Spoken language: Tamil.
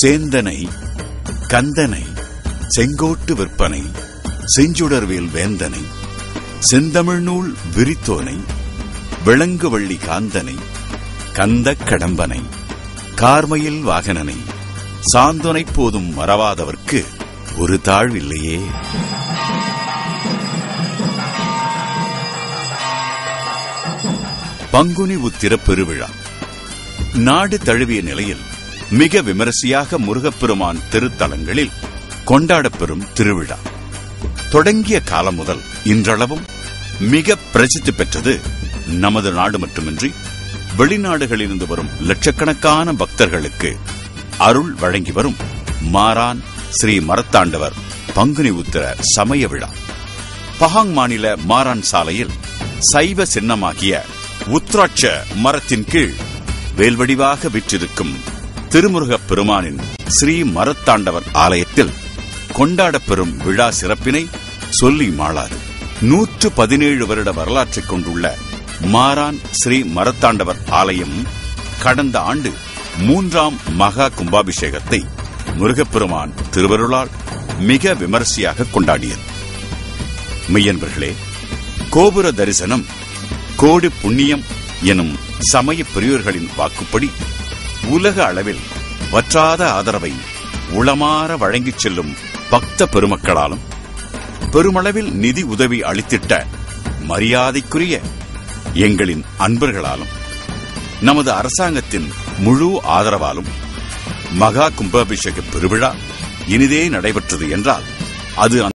சேந்தனை கந்தனை செங்கோட்டு விற்பனை செஞ்சுடர்வேல் வேந்தனை செந்தமிழ்நூல் விரித்தோனை விளங்குவள்ளி காந்தனை கந்தக் கடம்பனை கார்மயில் வாகனனை சாந்தனை போதும் மறவாதவர்க்கு ஒரு தாழ்வில்லையே. பங்குனி உத்திர பெருவிழா நாடு தழுவிய நிலையில் மிக விமரிசையாக முருகப்பெருமான் திருத்தலங்களில் கொண்டாடப்பெறும் திருவிழா. தொடங்கிய காலம் முதல் இன்றளவும் மிக பிரசித்தி பெற்றது நமது நாடு மட்டுமின்றி வெளிநாடுகளிலிருந்து வரும் லட்சக்கணக்கான பக்தர்களுக்கு அருள் வழங்கி வரும் மாரான் ஸ்ரீ மரத்தாண்டவர் பங்குனி உத்திர சமய விழா. பஹாங் மாநில மாரான் சாலையில் சைவ சின்னமாகிய உத்ராட்ச மரத்தின் கீழ் வேல்வடிவாக விற்றிருக்கும் திருமுருகப் பெருமானின் ஸ்ரீ மரத்தாண்டவர் ஆலயத்தில் கொண்டாடப்பெறும் விழா சிறப்பினை சொல்லி மாளாது. 117 வருட வரலாற்றைக் கொண்டுள்ள மாரான் ஸ்ரீ மரத்தாண்டவர் ஆலயம் கடந்த ஆண்டு 3ஆம் மகா கும்பாபிஷேகத்தை முருகப்பெருமான் திருவருளால் மிக விமரிசையாக கொண்டாடியது. மெய்யன்பர்களே, கோபுர தரிசனம் கோடி புண்ணியம் எனும் சமய பெரியோர்களின் வாக்குப்படி உலக அளவில் வற்றாத ஆதரவை உளமாற வழங்கிச் செல்லும் பக்த பெருமக்களாலும் பெருமளவில் நிதி உதவி அளித்திட்ட மரியாதைக்குரிய எங்களின் அன்பர்களாலும் நமது அரசாங்கத்தின் முழு ஆதரவாலும் மகா கும்பாபிஷேக பெருவிழா இனிதே நடைபெற்றது என்றால் அது